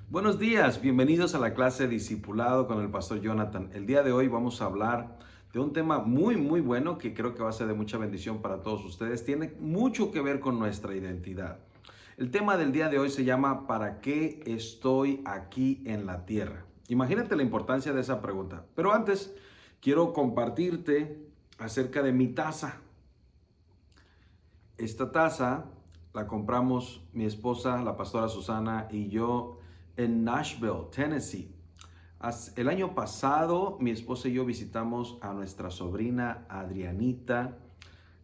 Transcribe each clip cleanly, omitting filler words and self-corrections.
Buenos días, bienvenidos a la clase de Discipulado con el Pastor Jonathan. El día de hoy vamos a hablar de un tema muy bueno que creo que va a ser de mucha bendición para todos ustedes. Tiene mucho que ver con nuestra identidad. El tema del día de hoy se llama ¿para qué estoy aquí en la tierra? Imagínate la importancia de esa pregunta. Pero antes quiero compartirte acerca de mi taza. Esta taza la compramos mi esposa, la pastora Susana y yo en Nashville, Tennessee. El año pasado mi esposa y yo visitamos a nuestra sobrina Adrianita.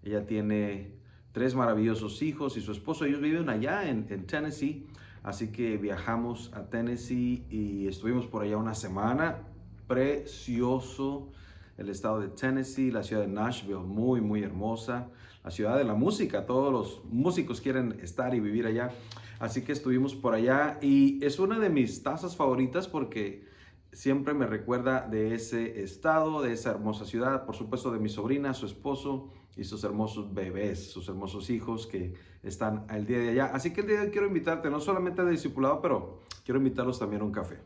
Ella tiene 3 maravillosos hijos y su esposo, ellos viven allá en Tennessee. Así que viajamos a Tennessee y estuvimos por allá una semana. Precioso el estado de Tennessee, la ciudad de Nashville, muy hermosa. La ciudad de la música, todos los músicos quieren estar y vivir allá. Así que estuvimos por allá y es una de mis tazas favoritas porque siempre me recuerda de ese estado, de esa hermosa ciudad, por supuesto de mi sobrina, su esposo y sus hermosos bebés, sus hermosos hijos que están al día de allá. Así que el día de hoy quiero invitarte no solamente a discipulado, pero quiero invitarlos también a un café.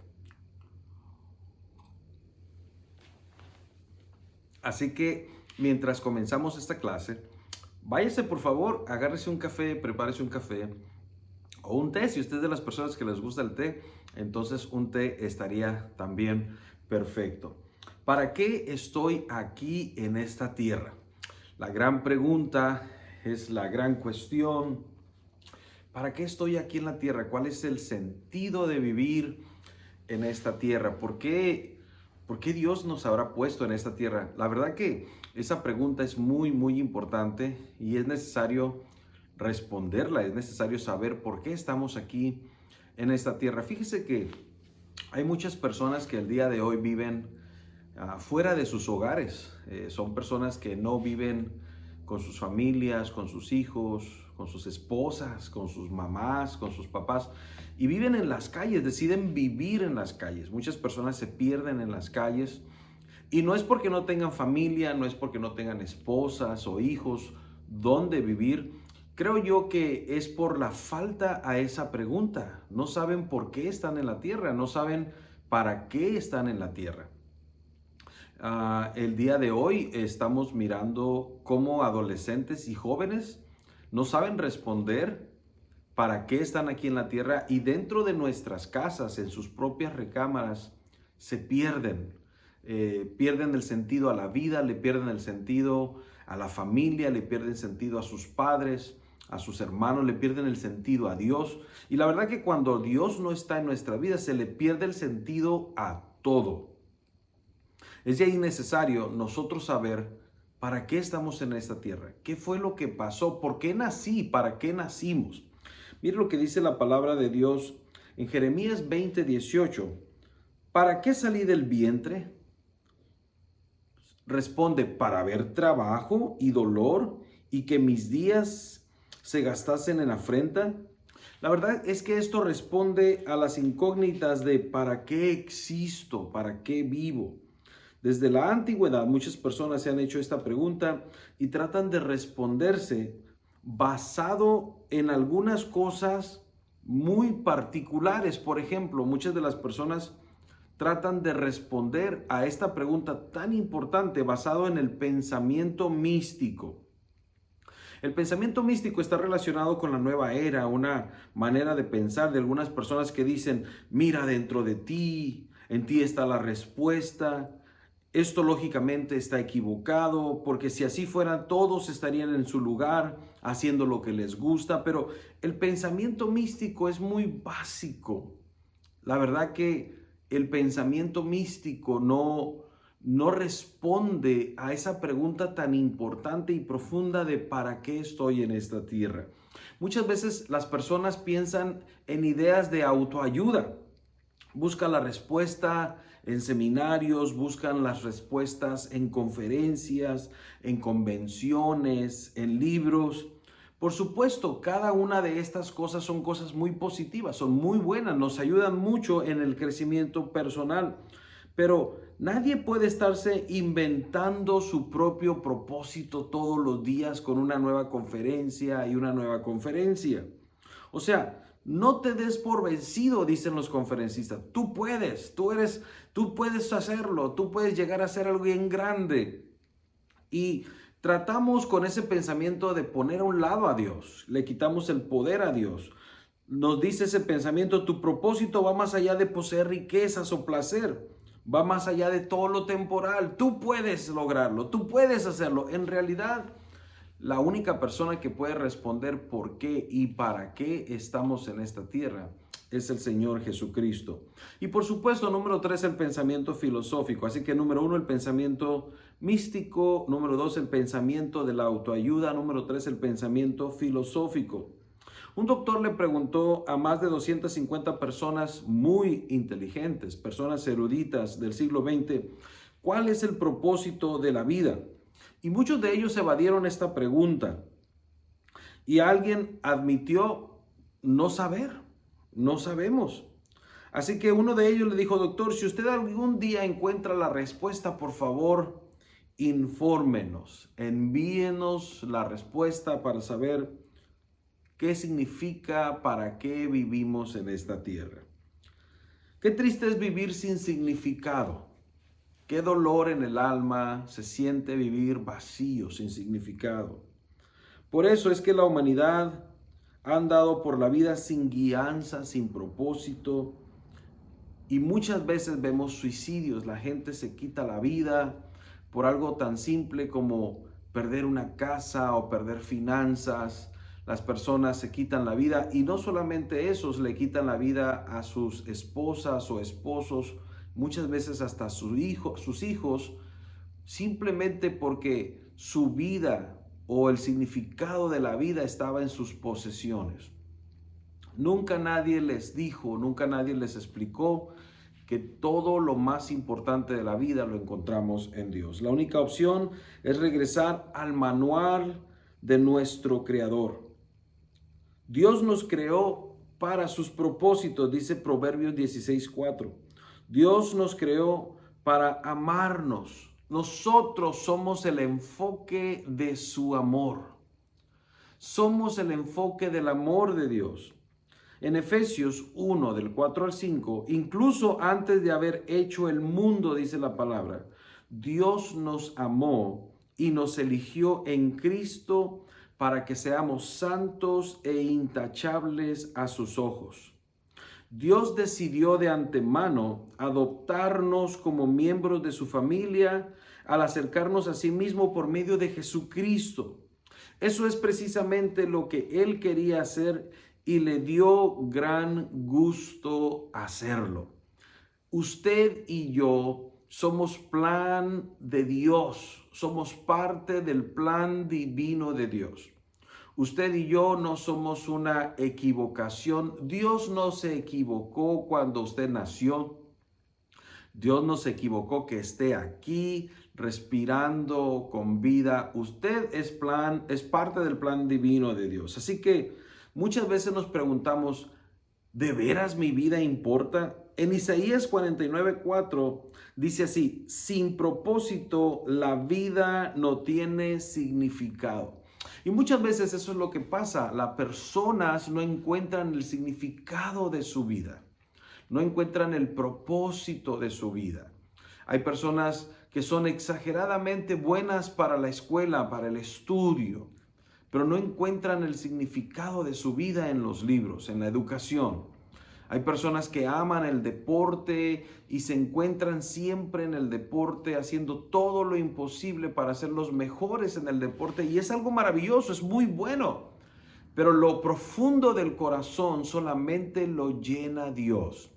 Así que mientras comenzamos esta clase, váyase por favor, agárrese un café, prepárese un café o un té. Si usted es de las personas que les gusta el té, entonces un té estaría también perfecto. ¿Para qué estoy aquí en esta tierra? La gran pregunta es la gran cuestión. ¿Para qué estoy aquí en la tierra? ¿Cuál es el sentido de vivir en esta tierra? ¿Por qué Dios nos habrá puesto en esta tierra? La verdad que esa pregunta es muy importante y es necesario responderla, es necesario saber por qué estamos aquí en esta tierra. Fíjese que hay muchas personas que el día de hoy viven fuera de sus hogares. Son personas que no viven con sus familias, con sus hijos, con sus esposas, con sus mamás, con sus papás, y viven en las calles, deciden vivir en las calles. Muchas personas se pierden en las calles y no es porque no tengan familia, no es porque no tengan esposas o hijos donde vivir. Creo yo que es por la falta a esa pregunta. No saben por qué están en la tierra, no saben para qué están en la tierra. El día de hoy estamos mirando cómo adolescentes y jóvenes no saben responder para qué están aquí en la tierra y dentro de nuestras casas, en sus propias recámaras, se pierden. Pierden el sentido a la vida, le pierden el sentido a la familia, le pierden sentido a sus padres, a sus hermanos, le pierden el sentido a Dios. Y la verdad que cuando Dios no está en nuestra vida, se le pierde el sentido a todo. Es de ahí necesario nosotros saber para qué estamos en esta tierra, qué fue lo que pasó, por qué nací, para qué nacimos. Mire lo que dice la palabra de Dios en Jeremías 20:18. ¿Para qué salí del vientre? Responde, para ver trabajo y dolor y que mis días se gastasen en afrenta. La verdad es que esto responde a las incógnitas de ¿para qué existo? ¿Para qué vivo? Desde la antigüedad muchas personas se han hecho esta pregunta y tratan de responderse basado en algunas cosas muy particulares. Por ejemplo, muchas de las personas tratan de responder a esta pregunta tan importante basado en el pensamiento místico. El pensamiento místico está relacionado con la nueva era, una manera de pensar de algunas personas que dicen, mira dentro de ti, en ti está la respuesta. Esto lógicamente está equivocado, porque si así fueran, todos estarían en su lugar haciendo lo que les gusta, pero el pensamiento místico es muy básico. La verdad que el pensamiento místico no responde a esa pregunta tan importante y profunda de ¿para qué estoy en esta tierra? Muchas veces las personas piensan en ideas de autoayuda. Buscan la respuesta en seminarios, buscan las respuestas en conferencias, en convenciones, en libros. Por supuesto, cada una de estas cosas son cosas muy positivas, son muy buenas, nos ayudan mucho en el crecimiento personal. Pero nadie puede estarse inventando su propio propósito todos los días con una nueva conferencia y una nueva conferencia. O sea, No te des por vencido, dicen los conferencistas. Tú puedes, tú puedes hacerlo, tú puedes llegar a ser alguien grande. Y tratamos con ese pensamiento de poner a un lado a Dios. Le quitamos el poder a Dios. Nos dice ese pensamiento, tu propósito va más allá de poseer riquezas o placer. Va más allá de todo lo temporal. Tú puedes lograrlo, tú puedes hacerlo. En realidad, la única persona que puede responder por qué y para qué estamos en esta tierra es el Señor Jesucristo. Y por supuesto, número 3, el pensamiento filosófico. Así que número 1, el pensamiento místico. Número 2, el pensamiento de la autoayuda. Número 3, el pensamiento filosófico. Un doctor le preguntó a más de 250 personas muy inteligentes, personas eruditas del siglo XX, ¿cuál es el propósito de la vida? Y muchos de ellos evadieron esta pregunta. Y alguien admitió no saber, no sabemos. Así que uno de ellos le dijo, doctor, si usted algún día encuentra la respuesta, por favor, infórmenos, envíenos la respuesta para saber qué significa, para qué vivimos en esta tierra. Qué triste es vivir sin significado. Qué dolor en el alma se siente vivir vacío, sin significado. Por eso es que la humanidad ha andado por la vida sin guianza, sin propósito. Y muchas veces vemos suicidios. La gente se quita la vida por algo tan simple como perder una casa o perder finanzas. Las personas se quitan la vida y no solamente esos, le quitan la vida a sus esposas o esposos, muchas veces hasta a sus hijos, simplemente porque su vida o el significado de la vida estaba en sus posesiones. Nunca nadie les dijo, nunca nadie les explicó que todo lo más importante de la vida lo encontramos en Dios. La única opción es regresar al manual de nuestro Creador. Dios nos creó para sus propósitos, dice Proverbios 16:4. Dios nos creó para amarnos. Nosotros somos el enfoque de su amor. Somos el enfoque del amor de Dios. En Efesios 1, del 4 al 5, incluso antes de haber hecho el mundo, dice la palabra, Dios nos amó y nos eligió en Cristo para que seamos santos e intachables a sus ojos. Dios decidió de antemano adoptarnos como miembros de su familia al acercarnos a sí mismo por medio de Jesucristo. Eso es precisamente lo que Él quería hacer y le dio gran gusto hacerlo. Usted y yo somos plan de Dios, somos parte del plan divino de Dios. Usted y yo no somos una equivocación. Dios no se equivocó cuando usted nació. Dios no se equivocó que esté aquí respirando con vida. Usted es parte del plan divino de Dios. Así que muchas veces nos preguntamos, ¿de veras mi vida importa? En Isaías 49:4 dice así, sin propósito la vida no tiene significado. Y muchas veces eso es lo que pasa. Las personas no encuentran el significado de su vida. No encuentran el propósito de su vida. Hay personas que son exageradamente buenas para la escuela, para el estudio, pero no encuentran el significado de su vida en los libros, en la educación. Hay personas que aman el deporte y se encuentran siempre en el deporte, haciendo todo lo imposible para ser los mejores en el deporte. Y es algo maravilloso, es muy bueno. Pero lo profundo del corazón solamente lo llena Dios.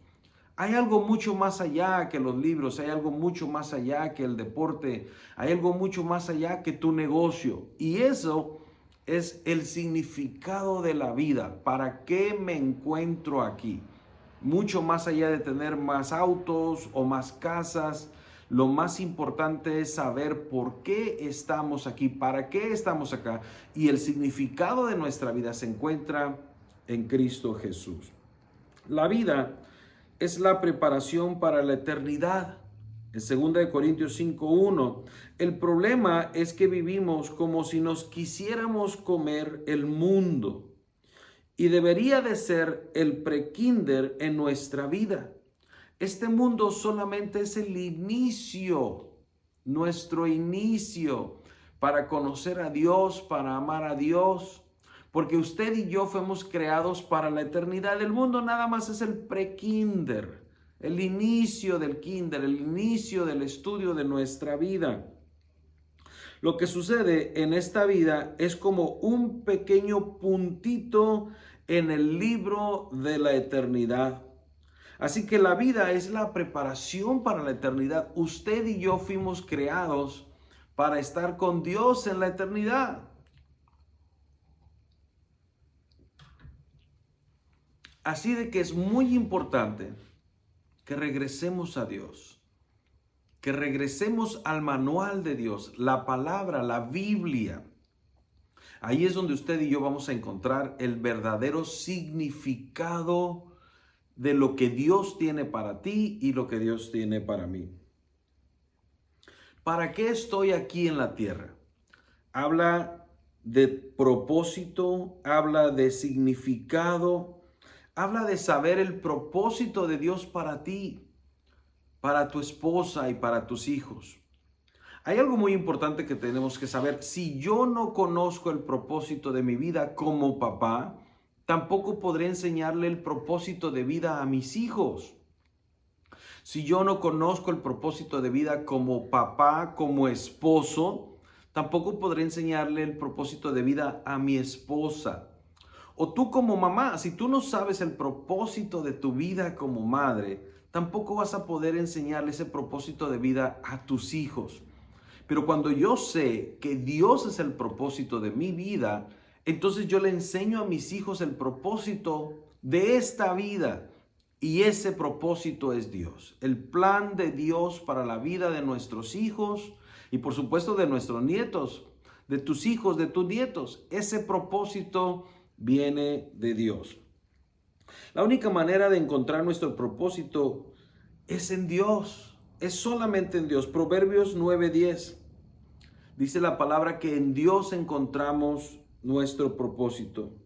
Hay algo mucho más allá que los libros, hay algo mucho más allá que el deporte, hay algo mucho más allá que tu negocio. Y eso es el significado de la vida. ¿Para qué me encuentro aquí? Mucho más allá de tener más autos o más casas, lo más importante es saber por qué estamos aquí, para qué estamos acá. Y el significado de nuestra vida se encuentra en Cristo Jesús. La vida es la preparación para la eternidad. En 2 Corintios 5:1, el problema es que vivimos como si nos quisiéramos comer el mundo. y debería de ser el prekinder en nuestra vida. Este mundo solamente es el inicio, nuestro inicio para conocer a Dios, para amar a Dios, porque usted y yo fuimos creados para la eternidad. El mundo nada más es el prekinder, el inicio del kinder, el inicio del estudio de nuestra vida. Lo que sucede en esta vida es como un pequeño puntito en el libro de la eternidad. Así que la vida es la preparación para la eternidad. Usted y yo fuimos creados para estar con Dios en la eternidad. Así de que es muy importante que regresemos a Dios, que regresemos al manual de Dios, la palabra, la Biblia. Ahí es donde usted y yo vamos a encontrar el verdadero significado de lo que Dios tiene para ti y lo que Dios tiene para mí. ¿Para qué estoy aquí en la tierra? Habla de propósito, habla de significado, habla de saber el propósito de Dios para ti, para tu esposa y para tus hijos. Hay algo muy importante que tenemos que saber. Si yo no conozco el propósito de mi vida como papá, tampoco podré enseñarle el propósito de vida a mis hijos. Si yo no conozco el propósito de vida como papá, como esposo, tampoco podré enseñarle el propósito de vida a mi esposa. O tú como mamá, si tú no sabes el propósito de tu vida como madre, tampoco vas a poder enseñarle ese propósito de vida a tus hijos. Pero cuando yo sé que Dios es el propósito de mi vida, entonces yo le enseño a mis hijos el propósito de esta vida. Y ese propósito es Dios. El plan de Dios para la vida de nuestros hijos y por supuesto de nuestros nietos, de tus hijos, de tus nietos. Ese propósito viene de Dios. La única manera de encontrar nuestro propósito es en Dios. Es solamente en Dios. Proverbios 9:10. Dice la palabra que en Dios encontramos nuestro propósito.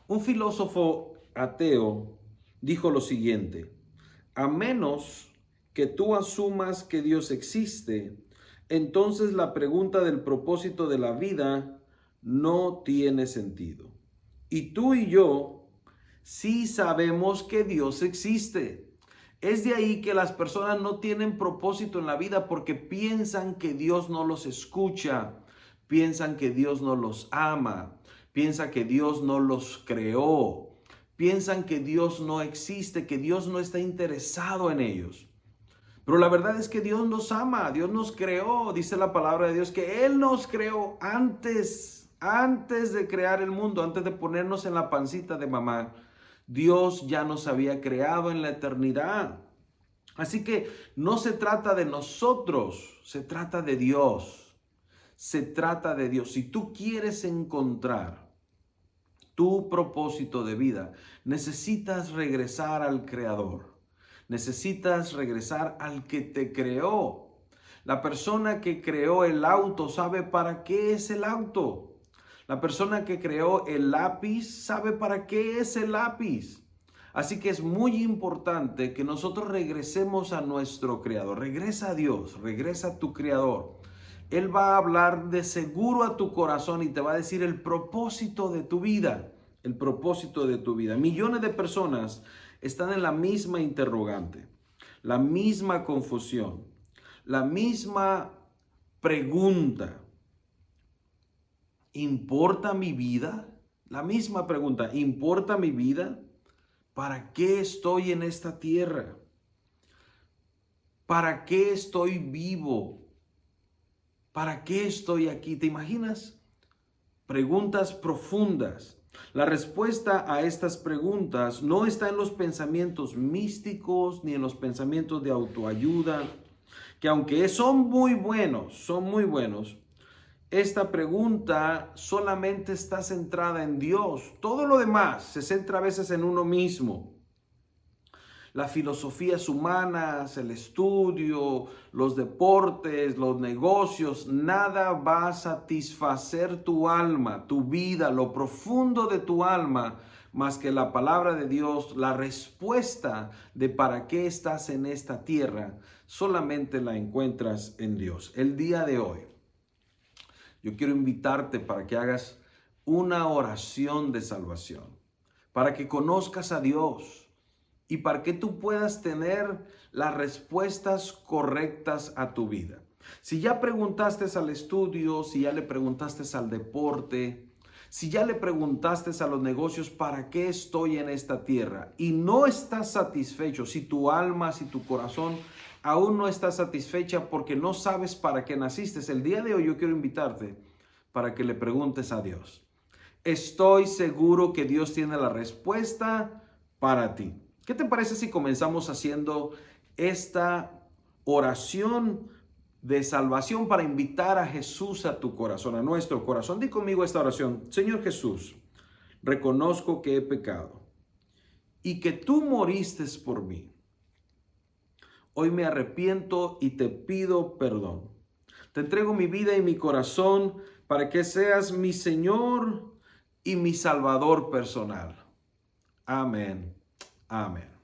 Un filósofo ateo dijo lo siguiente: a menos que tú asumas que Dios existe, entonces la pregunta del propósito de la vida no tiene sentido. Y tú y yo sí sabemos que Dios existe. Es de ahí que las personas no tienen propósito en la vida porque piensan que Dios no los escucha, piensan que Dios no los ama, piensan que Dios no los creó, piensan que Dios no existe, que Dios no está interesado en ellos. Pero la verdad es que Dios nos ama, Dios nos creó, dice la palabra de Dios que Él nos creó antes de crear el mundo, antes de ponernos en la pancita de mamá. Dios ya nos había creado en la eternidad. Así que no se trata de nosotros, se trata de Dios. Se trata de Dios. Si tú quieres encontrar tu propósito de vida, necesitas regresar al Creador. Necesitas regresar al que te creó. La persona que creó el auto sabe para qué es el auto. La persona que creó el lápiz sabe para qué es el lápiz. Así que es muy importante que nosotros regresemos a nuestro Creador. Regresa a Dios, regresa a tu Creador. Él va a hablar de seguro a tu corazón y te va a decir el propósito de tu vida. El propósito de tu vida. Millones de personas están en la misma interrogante, la misma confusión, la misma pregunta. ¿Importa mi vida? La misma pregunta, ¿importa mi vida? ¿Para qué estoy en esta tierra? ¿Para qué estoy vivo? ¿Para qué estoy aquí? ¿Te imaginas? Preguntas profundas. La respuesta a estas preguntas no está en los pensamientos místicos ni en los pensamientos de autoayuda, que aunque son muy buenos, esta pregunta solamente está centrada en Dios. Todo lo demás se centra a veces en uno mismo. las filosofías humanas, el estudio, los deportes, los negocios, nada va a satisfacer tu alma, tu vida, lo profundo de tu alma, más que la palabra de Dios, la respuesta de para qué estás en esta tierra, solamente la encuentras en Dios. El día de hoy, yo quiero invitarte para que hagas una oración de salvación, para que conozcas a Dios y para que tú puedas tener las respuestas correctas a tu vida. Si ya preguntaste al estudio, si ya le preguntaste al deporte, si ya le preguntaste a los negocios, ¿para qué estoy en esta tierra? Y no estás satisfecho, si tu alma, si tu corazón aún no está satisfecha porque no sabes para qué naciste, el día de hoy yo quiero invitarte para que le preguntes a Dios. Estoy seguro que Dios tiene la respuesta para ti. ¿Qué te parece si comenzamos haciendo esta oración de salvación para invitar a Jesús a tu corazón, a nuestro corazón? Di conmigo esta oración. Señor Jesús, reconozco que he pecado y que tú moriste por mí. Hoy me arrepiento y te pido perdón. Te entrego mi vida y mi corazón para que seas mi Señor y mi Salvador personal. Amén. Amén.